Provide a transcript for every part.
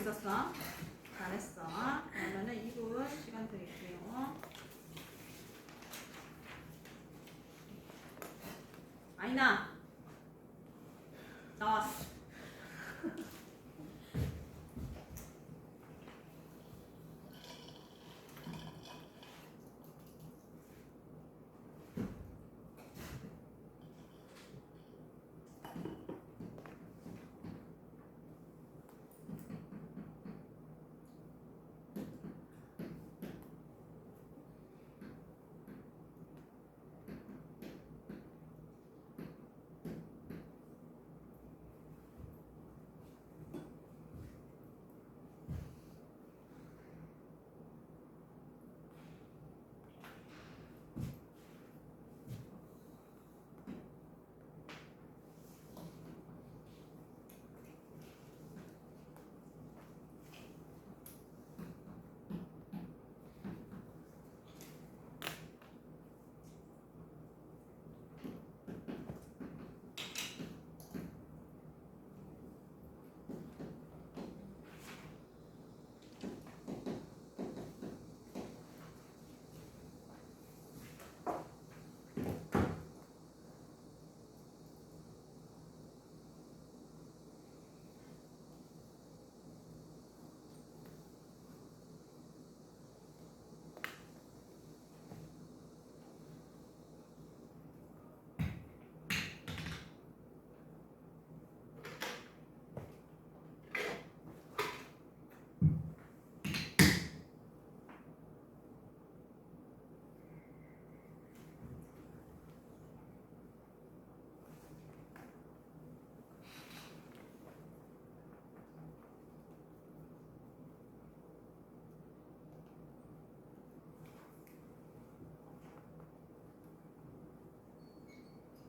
있었어? 잘했어. 그러면은 2분 시간 드릴게요. 아이나 나왔어.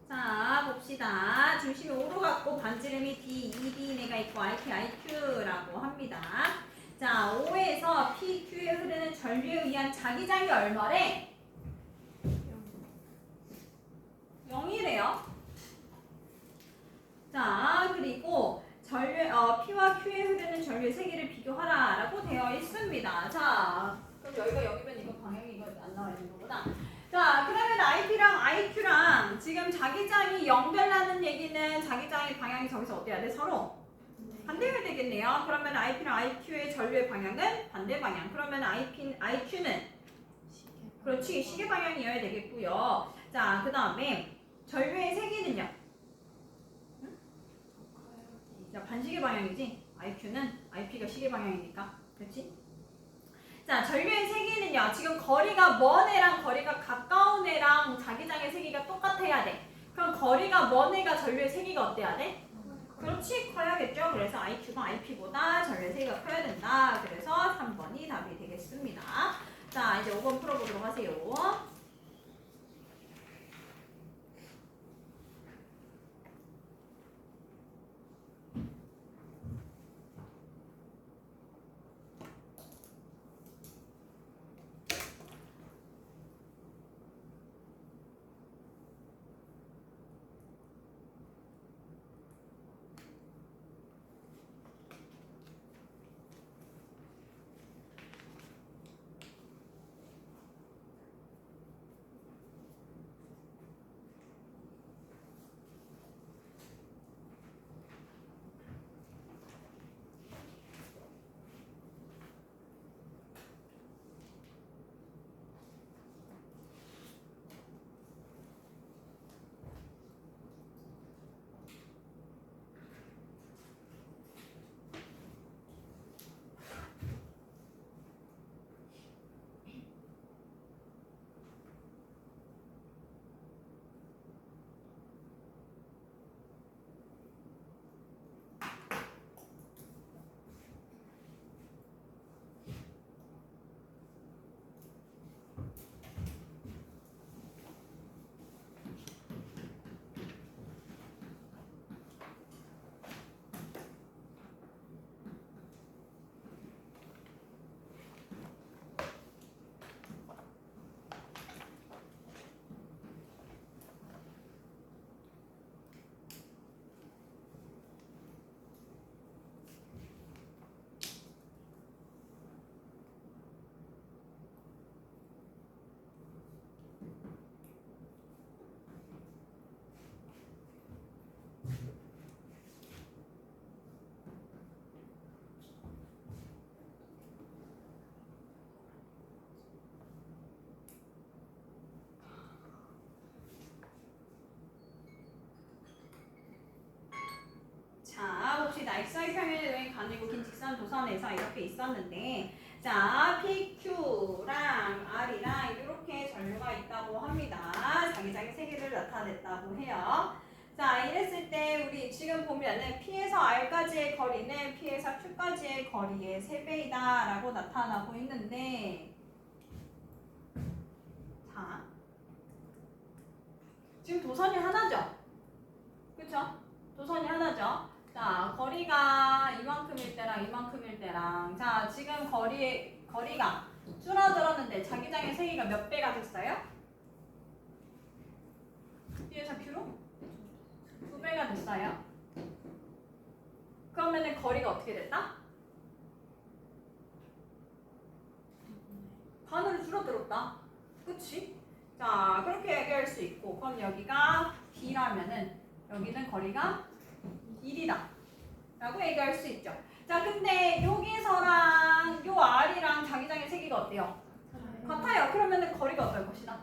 자, 봅시다. 중심이 O로 갖고 반지름이 D, ED가 있고 IT, IQ라고 합니다. 자, O에서 PQ에 흐르는 전류에 의한 자기장이 얼마래? 0이래요. 자, 그리고 P와 Q에 흐르는 전류의 세기를 비교하라 라고 되어 있습니다. 자, 그럼 여기가 0이면 이거 방향이 이거 안 나와 있는 거구나. 자, 그러면 IP랑 IQ랑 지금 자기장이 0 되려는 얘기는 자기장의 방향이 저기서 어때야 돼? 서로 반대가 되겠네요. 그러면 IP랑 IQ의 전류의 방향은 반대 방향. 그러면 IQ는 그렇지, 시계 방향이어야 되겠고요. 자, 그 다음에 전류의 세기는요? 응? 자, 반시계 방향이지. IP가 시계 방향이니까. 그렇지? 자, 전류의 세기는요. 지금 거리가 먼 애랑 거리가 가까운 애랑 자기장의 세기가 똑같아야 돼. 그럼 거리가 먼 애가 전류의 세기가 어때야 돼? 그렇지, 커야겠죠. 그래서 IQ가 IP보다 전류의 세기가 커야 된다. 그래서 3번이 답이 되겠습니다. 자, 이제 5번 풀어보도록 하세요. 있습니다. XY 평면에 가늘고 긴 직선 도선에서 이렇게 있었는데 자, PQ랑 R이랑 이렇게 전류가 있다고 합니다. 자기장의 세기를 나타냈다고 해요. 자, 이랬을 때 우리 지금 보면은 P에서 R까지의 거리는 P에서 Q까지의 거리의 3배이다 라고 나타나고 있는데 자, 지금 도선이 하나죠? 그쵸? 도선이 하나죠? 자, 거리가 이만큼일 때랑 이만큼일 때랑 자, 지금 거리가 줄어들었는데 자기장의 세기가 몇 배가 됐어요? P에서 Q로? 2배가 됐어요. 그러면은 거리가 어떻게 됐다? 반으로 줄어들었다. 그치? 자, 그렇게 얘기할 수 있고 그럼 여기가 B라면은 여기는 거리가 1이다 라고 얘기할 수 있죠. 자, 근데 여기서랑 요 R이랑 자기장의 세기가 어때요? 같아요. 그러면은 거리가 어떨 것이다?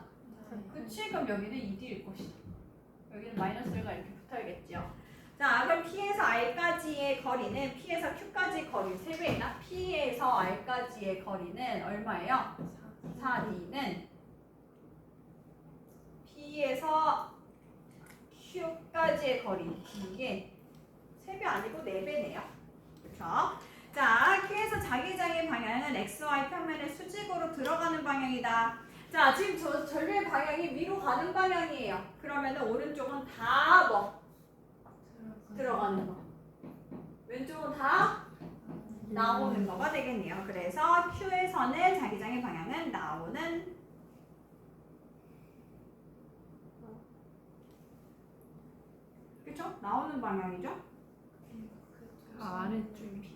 그치? 그럼 여기는 2D일 것이다. 여기는 마이너스가 이렇게 붙어야겠죠. 자, 그럼 P에서 R까지의 거리는 P에서 Q까지 거리 3배이나 P에서 R까지의 거리는 얼마예요? 4D는 P에서 Q까지의 거리 이게 3배 아니고 4배네요. 그렇죠? 자, Q에서 자기장의 방향은 XY 평면의 수직으로 들어가는 방향이다. 자, 지금 저 전류의 방향이 위로 가는 방향이에요. 그러면은 오른쪽은 다 뭐? 들어가는 거. 왼쪽은 다 나오는 거가 되겠네요. 그래서 Q에서는 자기장의 방향은 나오는 그쵸? 나오는 방향이죠? 아래쪽이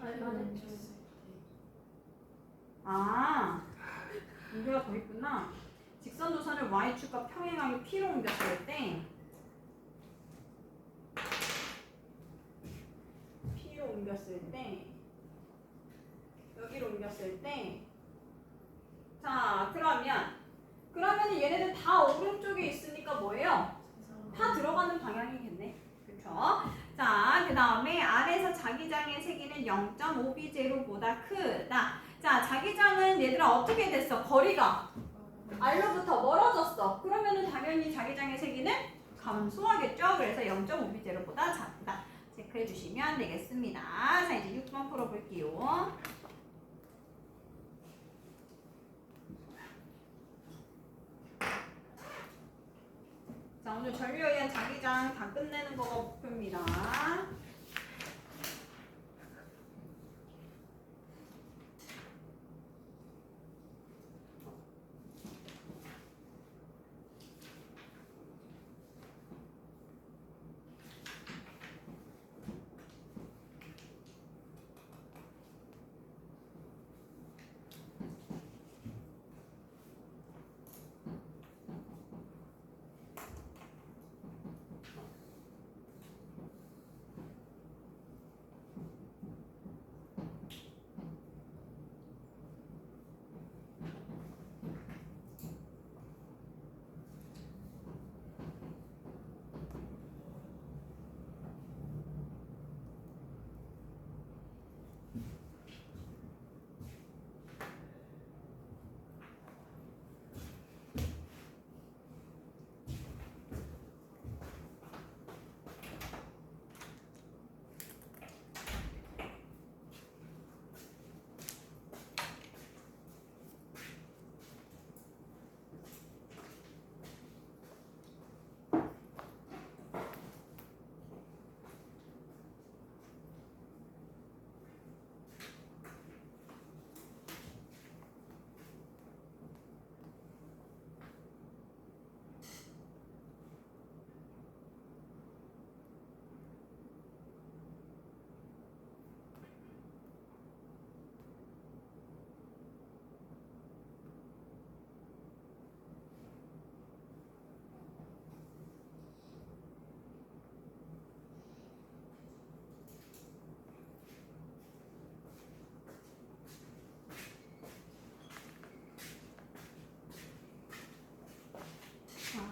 아, 문제가 더 있구나. 직선 도선을 Y축과 평행하게 P로 옮겼을 때 P로 옮겼을 때 여기로 옮겼을 때 자, 그러면 얘네들 다 오른쪽에 있으니까 뭐예요? 다 들어가는 방향이겠네. 그쵸? 자, 그 다음에 R에서 자기장의 세기는 0.5B0보다 크다. 자, 자기장은 얘들아 어떻게 됐어? 거리가 R로부터 멀어졌어. 그러면은 당연히 자기장의 세기는 감소하겠죠? 그래서 0.5B0보다 작다. 체크해 주시면 되겠습니다. 자, 이제 6번 풀어볼게요. 자, 오늘 전류에 의한 자기장 다 끝내는 거가 목표입니다.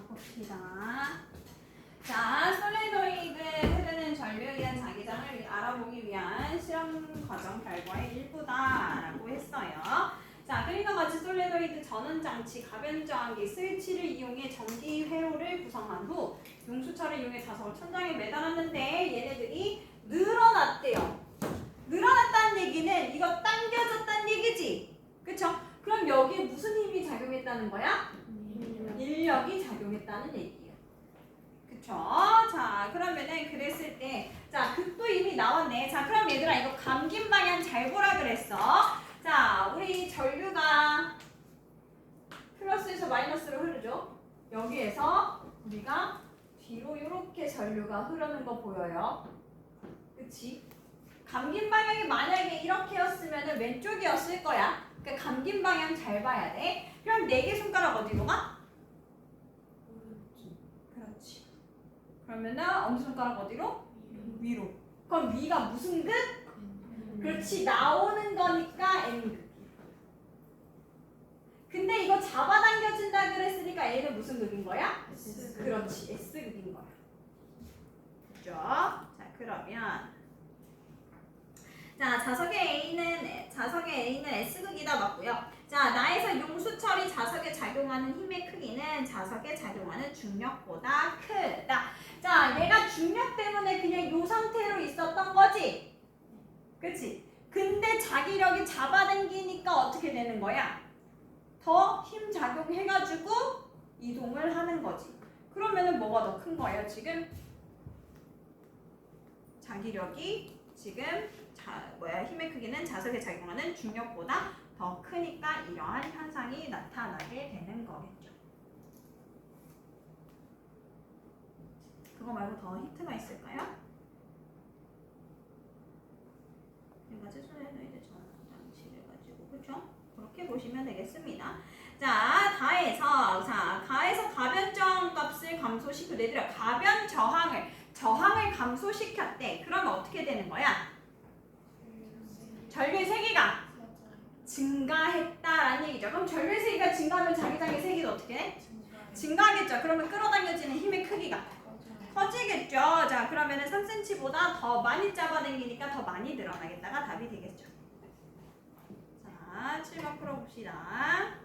봅시다. 자, 솔레노이드 흐르는 전류에 의한 자기장을 알아보기 위한 결과의 일부다라고 했어요. 자, 그림과 같이 솔레노이드 전원장치, 가변저항기, 스위치를 이용해 전기 회로를 구성한 후 용수철을 이용해 자석을 천장에 매달았는데 얘네들이 늘어났대요. 늘어났다는 얘기는 이거 당겨졌다는 얘기지. 그쵸? 그럼 여기에 무슨 힘이 작용했다는 거야? 인력이 작용했다는 얘기예요. 그쵸? 자, 그러면은 그랬을 때, 자, 극도 이미 나왔네. 자, 그럼 얘들아 이거 감긴 방향 잘 보라 그랬어. 자, 우리 전류가 플러스에서 마이너스로 흐르죠. 여기에서 우리가 뒤로 이렇게 전류가 흐르는 거 보여요. 그치? 감긴 방향이 만약에 이렇게였으면 왼쪽이었을 거야. 그러니까 감긴 방향 잘 봐야 돼. 그럼 4개 손가락 어디로 가? 그렇지. 그러면은 엄지손가락 어디로? 위로. 그럼 위가 무슨 극? 그렇지. 나오는 거니까 N극. 근데 이거 잡아당겨진다 그랬으니까 N은 무슨 극인 거야? 그렇지. S극인 거야. 그죠? 자, 그러면 자, 자석의 A는 S극이다 맞고요. 자, 나에서 용수철이 자석에 작용하는 힘의 크기는 자석에 작용하는 중력보다 크다. 자, 얘가 중력 때문에 그냥 요 상태로 있었던 거지. 그치? 근데 자기력이 잡아당기니까 어떻게 되는 거야? 더 힘 작용해가지고 이동을 하는 거지. 그러면은 뭐가 더 큰 거예요, 지금? 자기력이 지금 힘의 크기는 자석에 작용하는 중력보다 더 크니까 이러한 현상이 나타나게 되는 거겠죠. 그거 말고 더 힌트가 있을까요? 그러니까 최소한의 장치를 가지고 그렇죠? 그렇게 보시면 되겠습니다. 자, 가에서 가변 저항 값을 감소시켜 얘들아 가변 저항을 감소시켰대. 그러면 어떻게 되는 거야? 전류의 세기가 증가했다라는 얘기죠. 그럼 전류의 세기가 증가하면 자기장의 세기도 어떻게 해? 증가하겠죠. 그러면 끌어당겨지는 힘의 크기가 커지겠죠. 자, 그러면은 3cm보다 더 많이 잡아당기니까 더 많이 늘어나겠다가 답이 되겠죠. 자, 7번 풀어봅시다.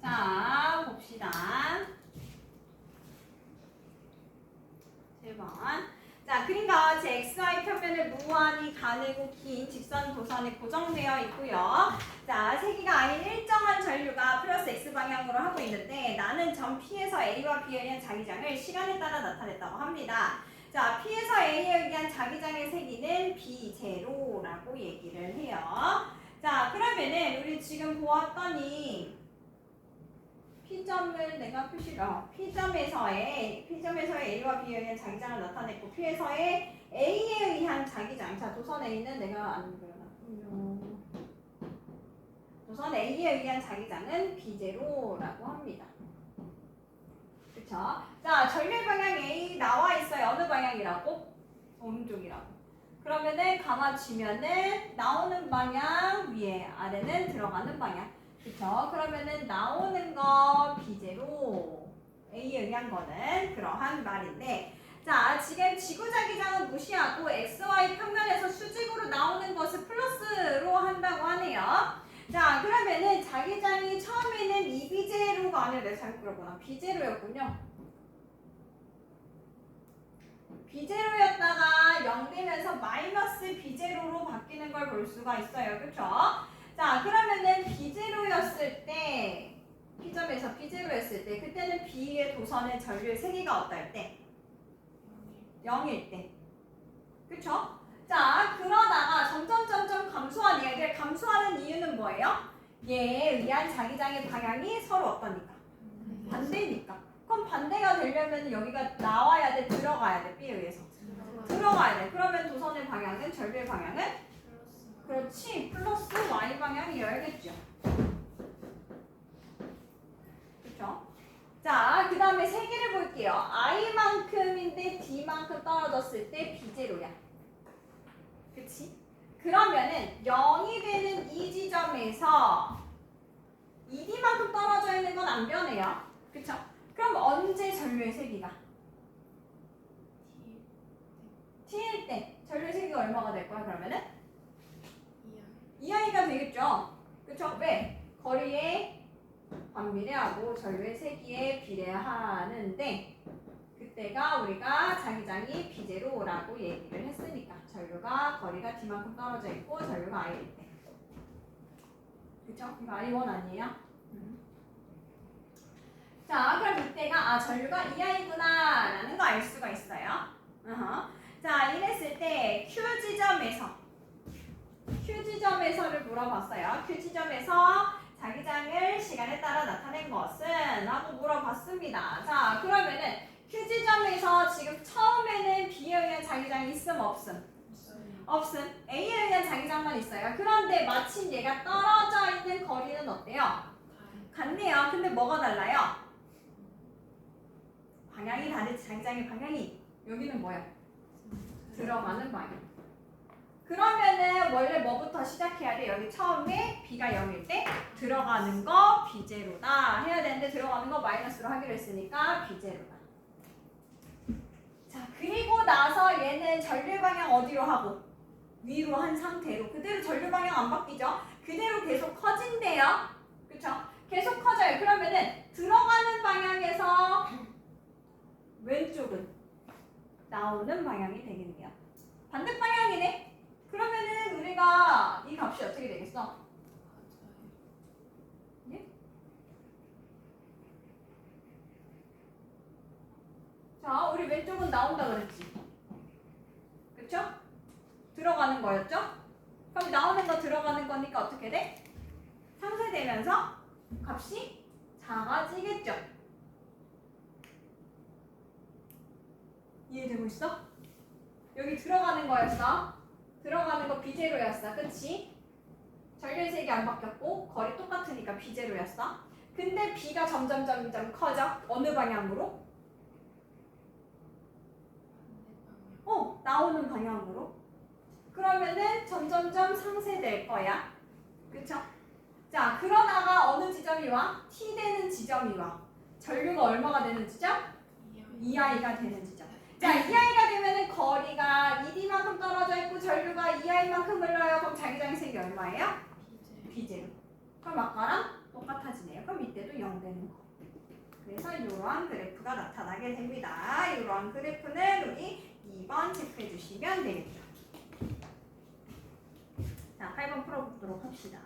자, 봅시다. 7번. 자, 그림과 같이 XY 평면을 무한히 가늘고 긴 직선 도선에 고정되어 있고요. 자, 세기가 아닌 일정한 전류가 플러스 X 방향으로 하고 있는데 나는 점 P에서 A와 B에 의한 자기장을 시간에 따라 나타냈다고 합니다. 자, P에서 A에 의한 자기장의 세기는 B0라고 얘기를 해요. 자, 그러면은 우리 지금 보았더니 P점을 내가 P점에서의 A와 B에 의한 자기장을 나타냈고 P에서의 A에 의한 자기장. 자, 도선 A는 내가 안 그려놨군요. 도선 A에 의한 자기장은 B0라고 합니다. 그쵸? 자, 전류 방향 A 나와 있어요. 어느 방향이라고? 오른쪽이라고. 그러면은 감아주면은 나오는 방향 위에, 아래는 들어가는 방향. 그쵸? 그러면은 나오는 거 B제로 A에 의한 거는 그러한 말인데, 자, 지금 지구자기장은 무시하고 XY 평면에서 수직으로 나오는 것을 플러스로 한다고 하네요. 자, 그러면은 자기장이 처음에는 EB제로가 아니라 내가 잘못 그렸구나. B제로였군요. B제로였다가 0 되면서 마이너스 B제로로 바뀌는 걸 볼 수가 있어요. 그쵸? 자, 그러면은 B제로였을 때, P점에서 B제로였을 때, 그때는 B의 도선의 전류의 세기가 어떨 때? 0일 때. 그쵸? 자, 그러다가 점점 감소하는 얘들, 감소하는 이유는 뭐예요? 얘에 의한 자기장의 방향이 서로 어떠니까? 반대니까. 그럼 반대가 되려면 여기가 나와야 돼, 들어가야 돼, B에 의해서. 들어가야 돼. 그러면 도선의 방향은, 전류의 방향은? 그렇지, 플러스 Y 방향이어야겠죠. 그쵸? 자, 그 다음에 세기를 볼게요. I만큼인데 D만큼 떨어졌을 때 B제로야. 그치? 그러면은 0이 되는 이 지점에서 ED만큼 떨어져 있는 건 안 변해요. 그쵸? 그럼 언제 전류의 세기가? T일 때 전류의 세기가 얼마가 될 거야 그러면은? 2I가 되겠죠. 그쵸? 왜? 거리에 반비례하고 전류의 세기에 비례하는데 그때가 우리가 자기장이 B제로라고 얘기를 했으니까 전류가 거리가 D만큼 떨어져 있고 전류가 I일 때. 그쵸? 이거 I1 아니에요? 자, 그럼 그때가 전류가 2I구나 라는 거 알 수가 있어요. 자, 이랬을 때 Q지점에서를 물어봤어요. Q지점에서 자기장을 시간에 따라 나타낸 것은? 라고 물어봤습니다. 자, 그러면은 Q지점에서 지금 처음에는 B에 의한 자기장이 있음 없음? 없음. A에 의한 자기장만 있어요. 그런데 마침 얘가 떨어져 있는 거리는 어때요? 같네요. 근데 뭐가 달라요? 방향이 다르지. 자기장의 방향이. 여기는 뭐야? 들어가는 방향. 그러면은 원래 뭐부터 시작해야 돼? 여기 처음에 B가 0일 때 들어가는 거 B제로다 해야 되는데 들어가는 거 마이너스로 하기로 했으니까 B제로다. 자, 그리고 나서 얘는 전류 방향 어디로 하고? 위로 한 상태로 그대로 전류 방향 안 바뀌죠? 그대로 계속 커진대요. 그쵸? 계속 커져요. 그러면은 들어가는 방향에서 왼쪽은 나오는 방향이 되겠네요. 반대 방향이네. 그러면은 우리가 이 값이 어떻게 되겠어? 예? 자, 우리 왼쪽은 나온다 그랬지. 그쵸? 들어가는 거였죠? 그럼 나오는 거 들어가는 거니까 어떻게 돼? 상쇄되면서 값이 작아지겠죠? 이해되고 있어? 여기 들어가는 거였어. 들어가는 거 B제로였어. 그치? 전류의 색이 안 바뀌었고 거리 똑같으니까 B제로였어. 근데 B가 점점 커져. 어느 방향으로? 나오는 방향으로. 그러면은 점점 상쇄될 거야. 그쵸? 자, 그러다가 어느 지점이 와? T 되는 지점이 와. 전류가 얼마가 되는 지점? 2I가 되는 지점. 자, 2I가 되면은 거리가 ED만큼 떨어져 있고 전류가 2I만큼 흘러요. 그럼 자기장의 색이 얼마예요? B제로. 그럼 아까랑 똑같아지네요. 그럼 이때도 0 되는 거. 그래서 이러한 그래프가 나타나게 됩니다. 이러한 그래프는 우리 2번 체크해 주시면 되겠죠. 자, 8번 풀어보도록 합시다.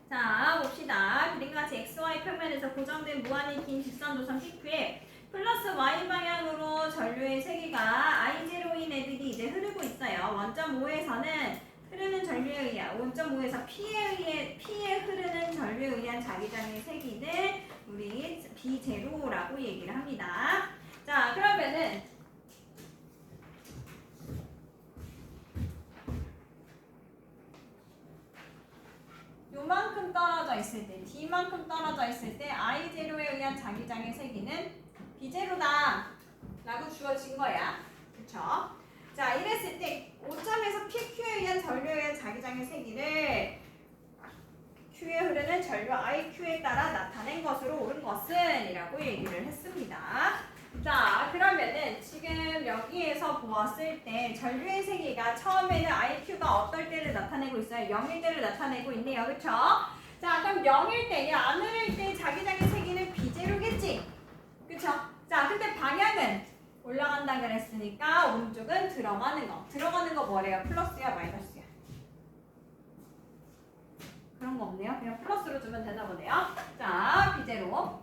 자, 봅시다. 그림과 같이 XY 평면에서 고정된 무한히 긴 직선 노선 PQ에 플러스 Y 방향으로 전류의 세기가 I0인 애들이 이제 흐르고 있어요. 원점 5에서는 흐르는 전류에 의한, 원점 5에서 P에 흐르는 전류에 의한 자기장의 세기는 우리 B0라고 얘기를 합니다. 자, 그러면은 요만큼 떨어져 있을 때, D만큼 떨어져 있을 때 I0에 의한 자기장의 세기는 B0다 라고 주어진 거야. 그쵸? 자, 이랬을 때 5점에서 PQ에 의한 전류에 의한 자기장의 세기를 Q에 흐르는 전류 IQ에 따라 나타낸 것으로 옳은 것은 이라고 얘기를 했습니다. 자, 그러면은 지금 여기에서 보았을 때 전류의 세기가 처음에는 IQ가 어떨 때를 나타내고 있어요? 0일 때를 나타내고 있네요. 그쵸? 자, 그럼 0일 때, 안 흐를 때 자기장의 세기는 B0겠지? 그쵸? 자, 근데 방향은 올라간다 그랬으니까 오른쪽은 들어가는 거. 들어가는 거 뭐래요? 플러스야, 마이너스야? 그런 거 없네요. 그냥 플러스로 주면 되나 보네요. 자, B0.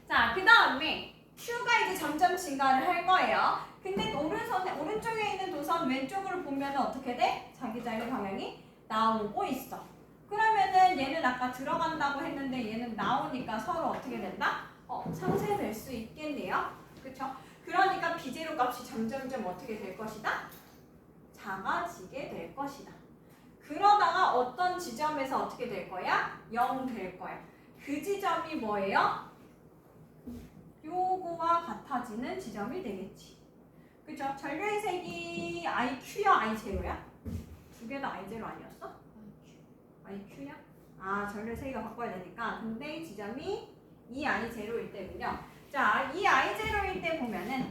자, 그 다음에 Q가 이제 점점 증가를 할 거예요. 근데 오른쪽에 있는 도선 왼쪽으로 보면 어떻게 돼? 자기장의 방향이 나오고 있어. 그러면은 얘는 아까 들어간다고 했는데 얘는 나오니까 서로 어떻게 된다? 상쇄될 수 있겠네요. 그쵸? 그러니까 B0 값이 점점점 어떻게 될 것이다? 작아지게 될 것이다. 그러다가 어떤 지점에서 어떻게 될 거야? 0 될 거야. 그 지점이 뭐예요? 요거와 같아지는 지점이 되겠지. 그쵸? 전류의 색이 IQ야, I0야? 두 개 다 I0 아니었어? IQ야? 아, 전류의 세기가 바꿔야 되니까. 근데 지점이 이 I0일 때군요. 자, 이 I0일 때 보면은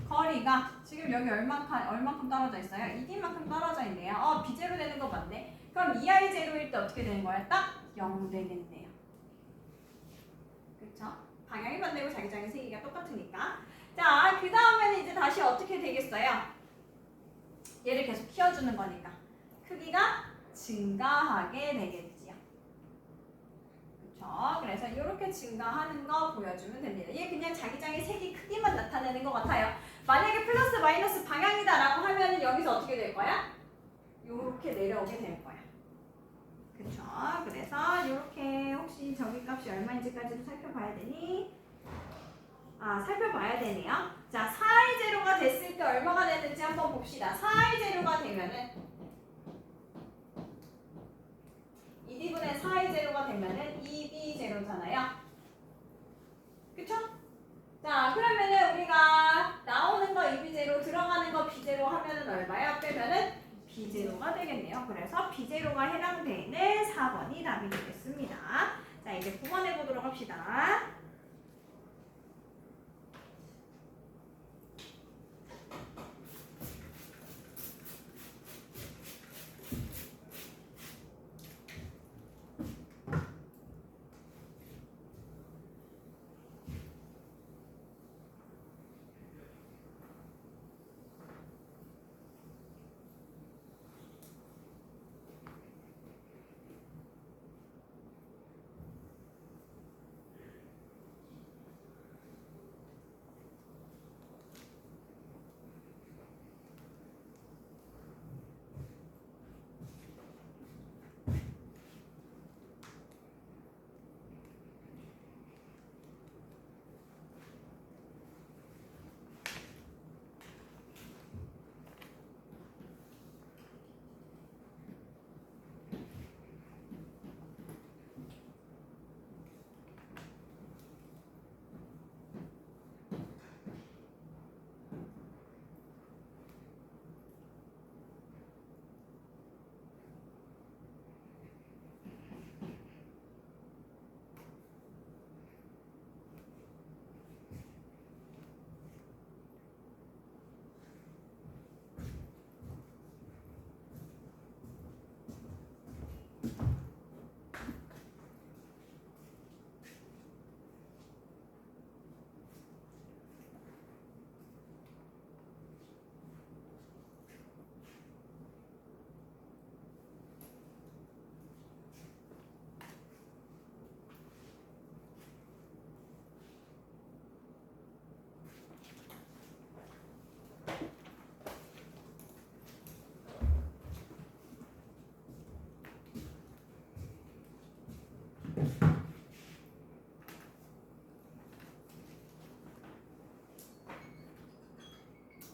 거리가 지금 여기 얼만큼 떨어져 있어요? 2D만큼 떨어져 있네요. B0 되는 거 맞네. 그럼 이 I0일 때 어떻게 되는 거야? 딱 0 되겠네요. 그쵸? 방향이 반대고 자기장의 세기가 똑같으니까. 자, 그 다음에는 이제 다시 어떻게 되겠어요? 얘를 계속 키워주는 거니까 크기가 증가하게 되겠지요. 그쵸? 그래서 이렇게 증가하는 거 보여주면 됩니다. 얘 그냥 자기장의 세기 크기만 나타내는 것 같아요. 만약에 플러스 마이너스 방향이다라고 하면 여기서 어떻게 될 거야? 이렇게 내려오게 될 거야. 그쵸? 그래서 이렇게 혹시 저기 값이 얼마인지까지도 살펴봐야 되니? 살펴봐야 되네요. 자, 4i0가 됐을 때 얼마가 되는지 한번 봅시다. 4i0가 되면은 2D분의 4i0가 되면은 2b0잖아요. 그쵸? 자, 그러면은 우리가 나오는 거 2b0, 들어가는 거 b0 하면은 얼마야? 빼면은 b0가 되겠네요. 그래서 b0가 해당되는 4번이 답이 되겠습니다. 자, 이제 9번 해보도록 합시다.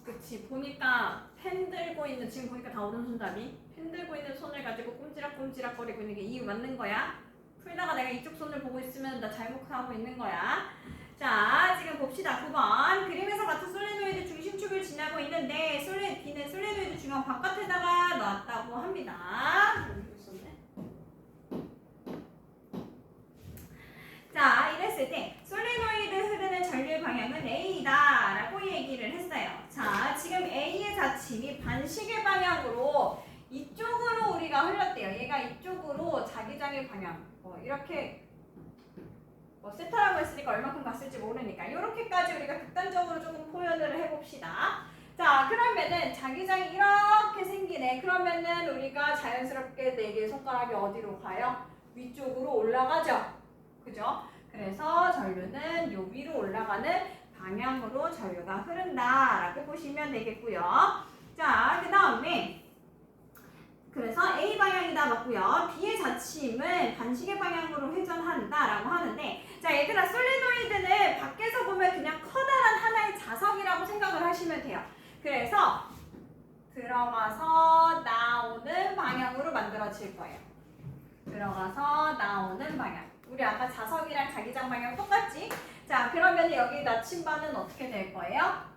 그치. 보니까 펜 들고 있는, 지금 보니까 다 오른손잡이. 펜 들고 있는 손을 가지고 꼼지락꼼지락거리고 있는 게 이유 맞는 거야. 풀다가 내가 이쪽 손을 보고 있으면 나 잘못하고 있는 거야. 자, 지금 봅시다. 9번. 그림에서 같은 솔레노이드 중심축을 지나고 있는데 B는 솔레노이드 중앙 바깥에다가 놨다고 합니다. 자, 이랬을 때 솔레노이드 흐르는 전류의 방향은 A다 라고 얘기를 했어요. 자, 지금 A의 자침이 반시계 방향으로 이쪽으로 우리가 흘렀대요. 얘가 이쪽으로 자기장의 방향 이렇게 세타라고 했으니까 얼마큼 갔을지 모르니까 이렇게까지 우리가 극단적으로 조금 표현을 해봅시다. 자, 그러면은 자기장이 이렇게 생기네. 그러면은 우리가 자연스럽게 4개의 손가락이 어디로 가요? 위쪽으로 올라가죠. 그죠? 그래서 전류는 요 위로 올라가는 방향으로 전류가 흐른다라고 보시면 되겠고요. 자, 그 다음에 그래서 A 방향이다 맞고요. B의 자침은 반시계 방향으로 회전한다라고 하는데, 자 얘들아, 솔레노이드는 밖에서 보면 그냥 커다란 하나의 자석이라고 생각을 하시면 돼요. 그래서 들어가서 나오는 방향으로 만들어질 거예요. 들어가서 나오는 방향. 우리 아까 자석이랑 자기장 방향 똑같지? 자, 그러면 여기 나침반은 어떻게 될 거예요?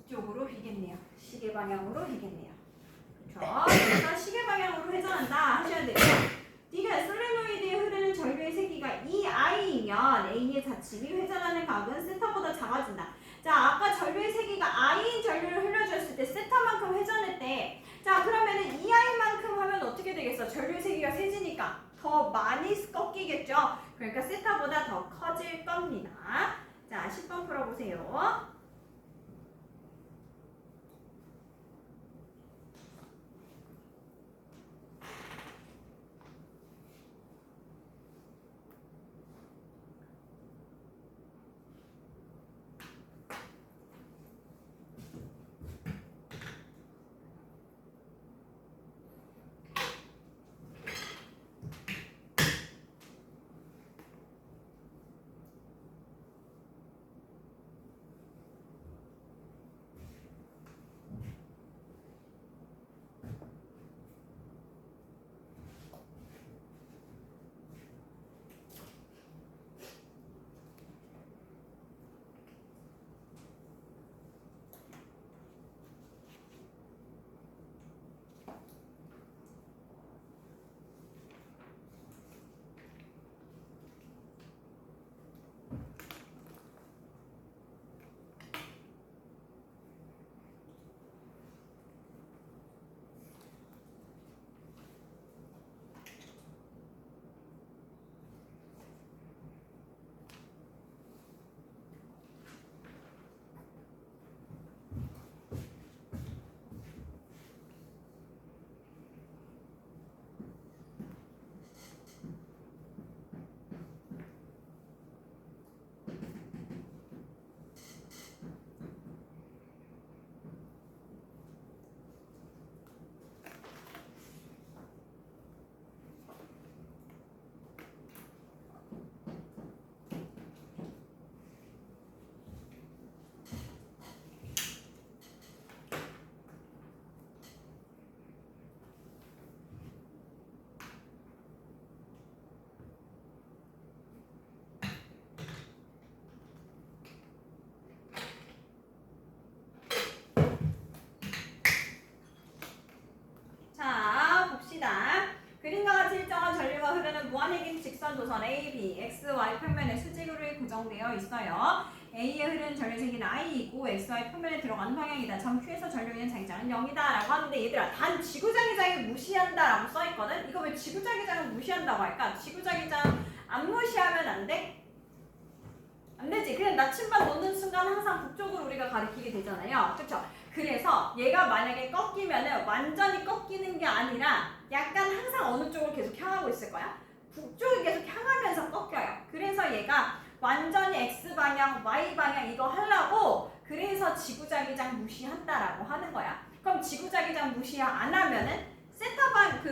이쪽으로 휘겠네요. 시계 방향으로 휘겠네요. 그래서 시계 방향으로 회전한다 하셔야 돼요. D가 솔레노이드에 흐르는 전류의 세기가 2I이면 A의 자침이 회전하는 각은 세타보다 작아진다. 자, 아까 전류의 세기가 I인 전류를 흘려줬을 때 세타만큼 회전했대. 자, 그러면은 2I만큼 하면 어떻게 되겠어? 전류의 세기가 세지니까 더 많이 꺾이겠죠? 그러니까 세타보다 더 커질 겁니다. 자, 10번 풀어보세요. 무한핵인 직선 도선 AB, X, Y 평면에 수직으로 고정되어 있어요. A에 흐르는 전류 세기는 I이고 X, Y 평면에 들어가는 방향이다. 점 Q에서 전류인 자기장은 0이다 라고 하는데, 얘들아 단 지구자기장을 무시한다 라고 써있거든? 이거 왜 지구자기장을 무시한다고 할까? 지구자기장 안 무시하면 안 돼? 안 되지. 그냥 나침반 놓는 순간 항상 북쪽으로 우리가 가리키게 되잖아요. 그쵸? 그래서 얘가 만약에 꺾이면은 완전히 꺾이는 게 아니라 약간 항상 어느 쪽으로 계속 향하고 있을 거야? 북쪽이 계속 향하면서 꺾여요. 그래서 얘가 완전히 X방향, Y방향 이거 하려고 그래서 지구자기장 무시한다라고 하는 거야. 그럼 지구자기장 무시 안 하면은 세타방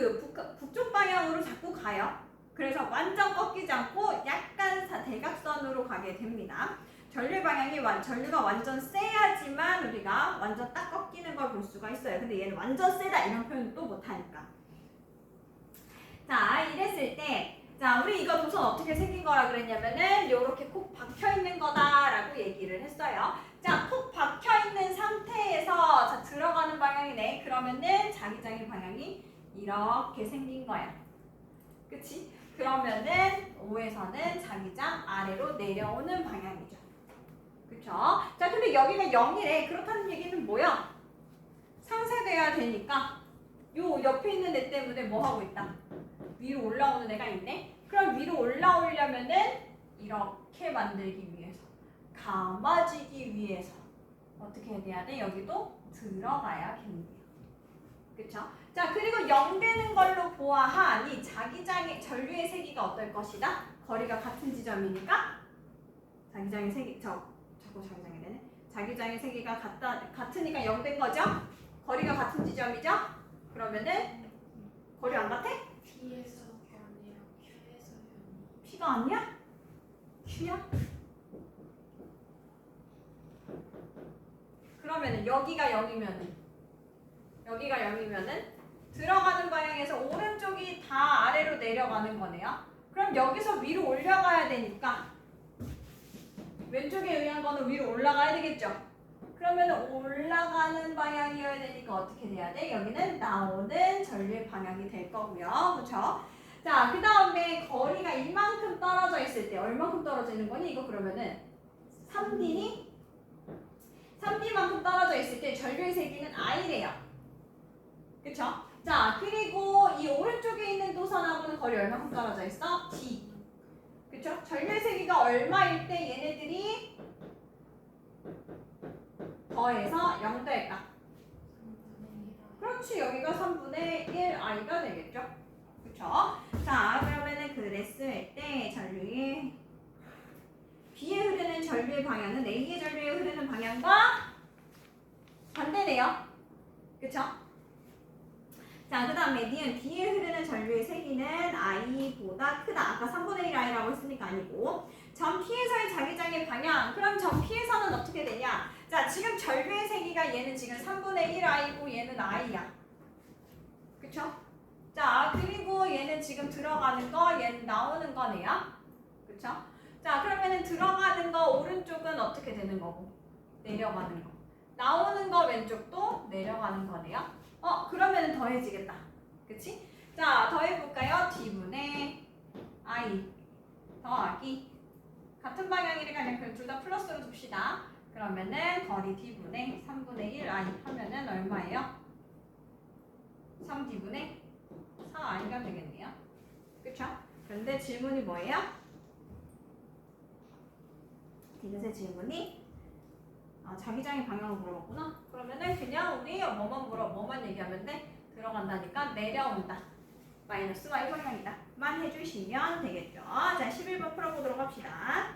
북쪽 방향으로 자꾸 가요. 그래서 완전 꺾이지 않고 약간 대각선으로 가게 됩니다. 전류 방향이 전류가 완전 세야지만 우리가 완전 딱 꺾이는 걸 볼 수가 있어요. 근데 얘는 완전 세다 이런 표현은 또 못하니까. 자, 이랬을 때 자, 우리 이거 도선 어떻게 생긴 거라 그랬냐면은 요렇게 콕 박혀 있는 거다라고 얘기를 했어요. 자, 콕 박혀 있는 상태에서 자, 들어가는 방향이네. 그러면은 자기장의 방향이 이렇게 생긴 거야. 그치? 그러면은 O에서는 자기장 아래로 내려오는 방향이죠. 그쵸? 자, 근데 여기가 0이래. 그렇다는 얘기는 뭐야? 상쇄돼야 되니까 요 옆에 있는 애 때문에 뭐 하고 있다? 위로 올라오는 애가 있네? 그럼 위로 올라오려면은 이렇게 만들기 위해서 감아지기 위해서 어떻게 해야 돼? 여기도 들어가야겠네요. 그쵸? 자, 그리고 0 되는 걸로 보아하니 자기장의 전류의 세기가 어떨 것이다? 거리가 같은 지점이니까 자기장의 세기 자꾸 자기장이 되네. 자기장의 세기가 같으니까 0 된 거죠? 거리가 같은 지점이죠? 그러면은 거리 안 같아? P에서가 아니라 Q에서요. P가 아니야? Q야? 그러면은 여기가 0이면은 들어가는 방향에서 오른쪽이 다 아래로 내려가는 거네요. 그럼 여기서 위로 올라가야 되니까 왼쪽에 의한 거는 위로 올라가야 되겠죠. 그러면 올라가는 방향이어야 되니까 어떻게 돼야 돼? 여기는 나오는 전류의 방향이 될 거고요. 그렇죠? 자, 그 다음에 거리가 이만큼 떨어져 있을 때 얼마큼 떨어져 있는 거니? 이거 그러면은 3D니? 3D만큼 떨어져 있을 때 전류의 세기는 I래요. 그쵸? 자, 그리고 이 오른쪽에 있는 도선하고는 거리 얼마큼 떨어져 있어? D. 그쵸? 전류의 세기가 얼마일 때 얘네들이 더해서 0 될까? 그렇지, 여기가 3분의 1 I가 되겠죠? 그쵸? 자, 그러면은 그랬을 때 전류의 B에 흐르는 전류의 방향은 A의 전류에 흐르는 방향과 반대네요. 그쵸? 자, 그 다음에 니은 D에 흐르는 전류의 세기는 I보다 크다. 아까 3분의 1 I라고 했으니까 아니고. 점 P에서의 자기장의 방향. 그럼 점 P에서는 어떻게 되냐? 자, 지금 전류의 세기가 얘는 지금 3분의 1 I고 얘는 I야. 그쵸? 자, 그리고 얘는 지금 들어가는 거, 얘는 나오는 거네요. 그쵸? 자, 그러면은 들어가는 거 오른쪽은 어떻게 되는 거고? 내려가는 거. 나오는 거 왼쪽도 내려가는 거네요. 그러면은 더해지겠다. 그치? 자, 더해볼까요? D분의 I 더하기 같은 방향이니까 그냥 둘 다 플러스로 둡시다. 그러면은 거리 D분의 3분의 1 I 하면은 얼마예요? 3D분의 4I가 되겠네요. 그쵸? 그런데 질문이 뭐예요? 디귿의 질문이 자기장의 방향을 물어봤구나. 그러면은 그냥 우리 뭐만 얘기하면 돼? 들어간다니까 내려온다. 마이너스 Y 방향이다. 만 해주시면 되겠죠. 자, 11번 풀어보도록 합시다.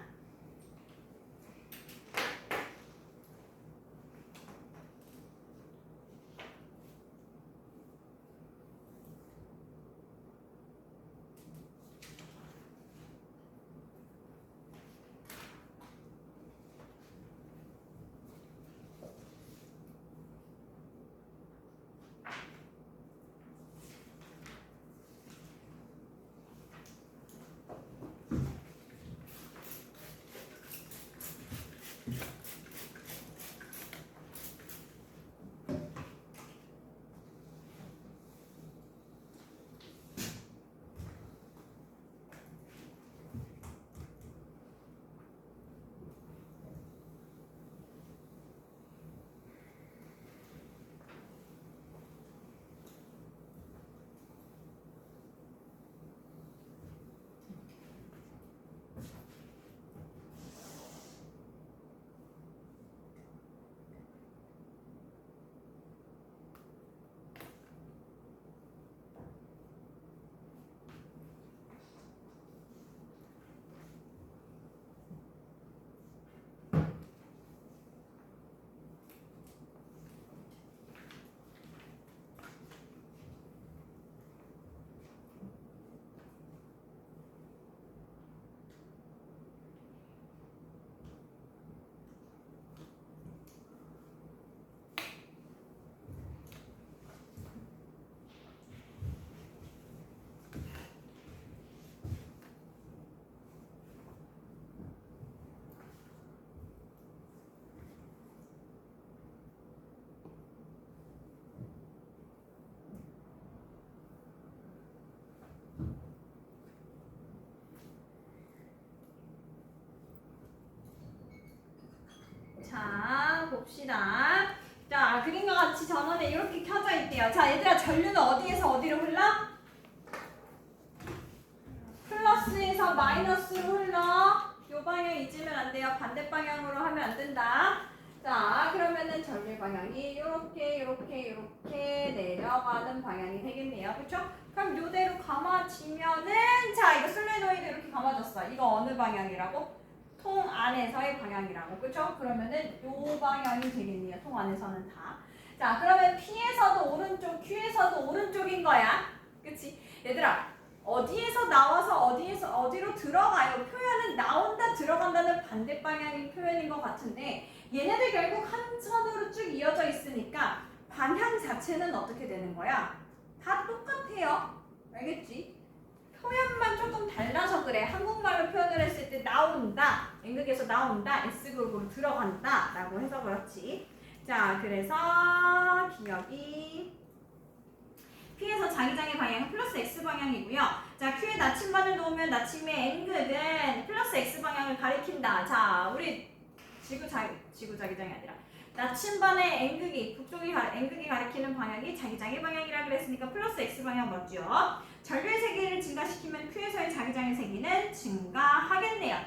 자, 봅시다. 자, 그림과 같이 전원에 이렇게 켜져 있대요. 자, 얘들아, 전류는 어디에서 어디로 흘러? 플러스에서 마이너스로 흘러. 요 방향 잊으면 안 돼요. 반대 방향으로 하면 안 된다. 자, 그러면은 전류 방향이 이렇게 내려가는 방향이 되겠네요. 그쵸? 그럼 요대로 감아지면은, 자, 이거 솔레노이드 이렇게 감아졌어. 이거 어느 방향이라고? 통 안에서의 방향이라고. 그쵸? 그러면은 요 방향이 되겠네요. 통 안에서는 다. 자, 그러면 P에서도 오른쪽, Q에서도 오른쪽인 거야. 그치? 얘들아, 어디에서 나와서 어디로 들어가요? 표현은 나온다, 들어간다는 반대 방향의 표현인 것 같은데 얘네들 결국 한 선으로 쭉 이어져 있으니까 방향 자체는 어떻게 되는 거야? 다 똑같아요. 알겠지? 표현만 조금 달라서 그래. 한국말로 표현을 했을 때 나온다, N극에서 나온다, S극으로 들어간다 라고 해서 그렇지. 자, 그래서 기억이 P에서 자기장의 방향은 플러스 X 방향이고요. 자, Q에 나침반을 놓으면 나침의 N극은 플러스 X 방향을 가리킨다. 자, 우리 지구자기장이 아니라 나침반의 N극이 N극이 가리키는 방향이 자기장의 방향이라 그랬으니까 플러스 X 방향 맞죠? 전류의 세기를 증가시키면 Q에서의 자기장의 세기는 증가하겠네요.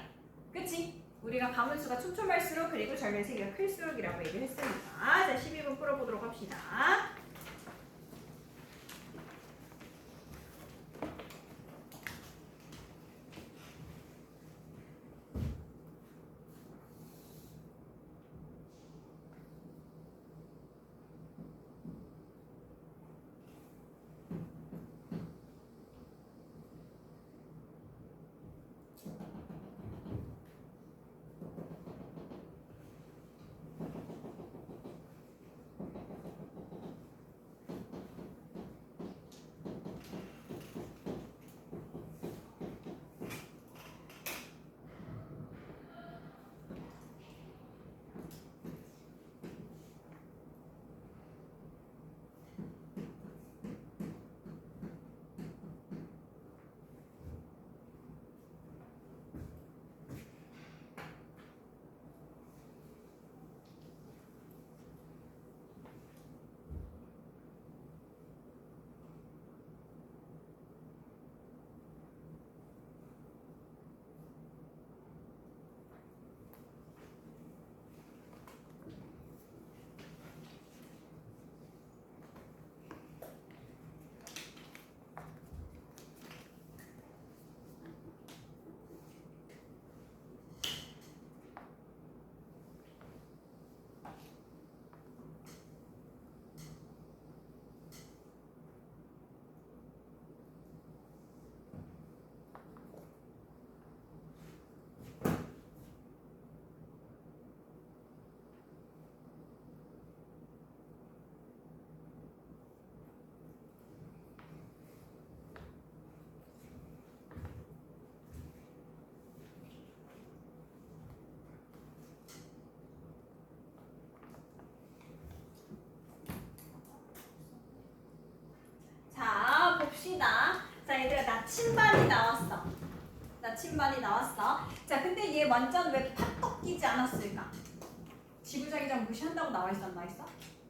그치? 우리가 가문수가 촘촘할수록 그리고 전류의 세기가 클수록이라고 얘기를 했으니까. 자, 12번 풀어보도록 합시다. 자, 봅시다. 자, 얘들아, 나침반이 나왔어. 나침반이 나왔어. 자, 근데 얘 완전 왜 팍 꺾이지 않았을까? 지구자기장 무시한다고 나와 있어, 안 나와 있어?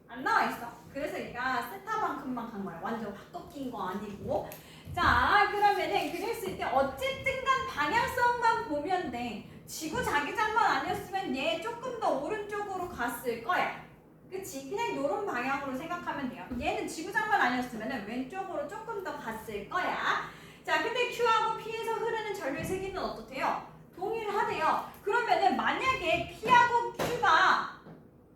안 나와 있어. 그래서 얘가 세타만큼만 간 거야. 완전 확 꺾인 거 아니고. 자, 그러면은 그랬을 때 어쨌든 간 방향성만 보면 돼. 지구자기장만 아니었으면 얘 조금 더 오른쪽으로 갔을 거야. 그치? 그냥 요런 방향으로 생각하면 돼요. 얘는 지구장만 아니었으면 왼쪽으로 조금 더 갔을 거야. 자, 근데 Q하고 P에서 흐르는 전류의 세기는 어떻대요? 동일하대요. 그러면은 만약에 P하고 Q가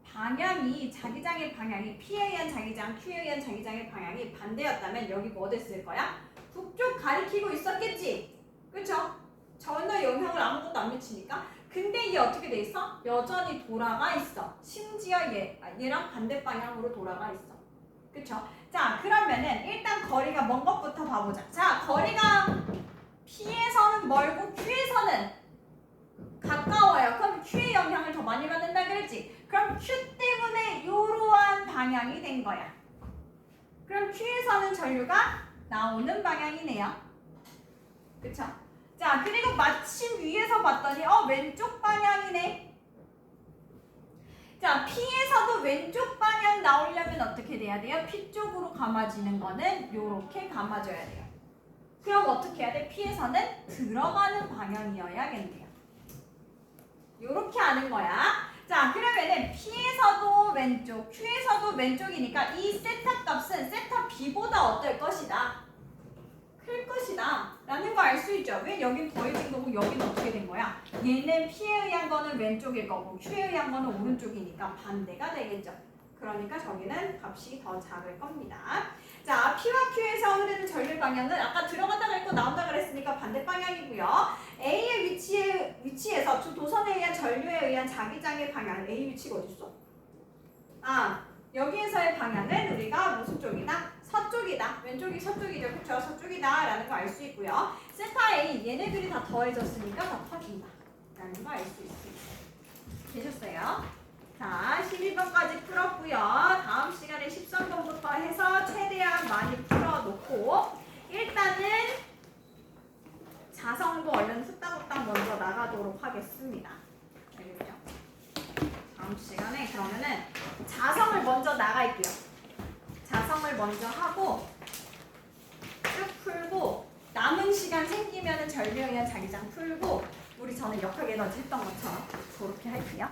방향이 자기장의 방향이 P에 의한 자기장, Q에 의한 자기장의 방향이 반대였다면 여기 뭐 됐을 거야? 북쪽 가리키고 있었겠지? 그쵸? 전혀 영향을 아무것도 안 미치니까. 근데 얘 어떻게 돼 있어? 여전히 돌아가 있어. 심지어 얘랑 반대 방향으로 돌아가 있어. 그쵸? 자, 그러면은 일단 거리가 먼 것부터 봐보자. 자, 거리가 P에서는 멀고 Q에서는 가까워요. 그럼 Q의 영향을 더 많이 받는다 그랬지? 그럼 Q 때문에 이러한 방향이 된 거야. 그럼 Q에서는 전류가 나오는 방향이네요. 그쵸? 자, 그리고 마침 위에서 봤더니 왼쪽 방향이네. 자, P에서도 왼쪽 방향 나오려면 어떻게 돼야 돼요? P 쪽으로 감아지는 거는 이렇게 감아줘야 돼요. 그럼 어떻게 해야 돼? P에서는 들어가는 방향이어야겠네요. 이렇게 하는 거야. 자, 그러면은 P에서도 왼쪽, Q에서도 왼쪽이니까 이 세타 값은 세타 B보다 어떨 것이다? 클 것이다 라는 거 알 수 있죠. 왜 여긴 더해진 거고 여기는 어떻게 된 거야? 얘는 P에 의한 거는 왼쪽일 거고 Q에 의한 거는 오른쪽이니까 반대가 되겠죠. 그러니까 저기는 값이 더 작을 겁니다. 자, P와 Q에서 흐르는 전류 방향은 아까 들어간다고 했고 나온다고 그랬으니까 반대 방향이고요. A의 위치에서 두 도선에 의한 전류에 의한 자기장의 방향, A 위치가 어디 있어? 아, 여기에서의 방향은 우리가 무슨 쪽이다? 서쪽이다. 왼쪽이 서쪽이죠. 그렇죠? 서쪽이다 라는 거 알 수 있고요. 세타 A 얘네들이 다 더해졌으니까 더 커진다 라는 거 알 수 있습니다. 되셨어요? 자, 12번까지 풀었고요. 다음 시간에 13번부터 해서 최대한 많이 풀어놓고 일단은 자성도 얼른 후딱후딱 먼저 나가도록 하겠습니다. 알겠죠? 다음 시간에 그러면은 자성을 먼저 나갈게요. 자성을 먼저 하고 쭉 풀고 남은 시간 생기면은 전류에 의한 자기장 풀고 우리 전에 역학 에너지 했던 것처럼 그렇게 할게요.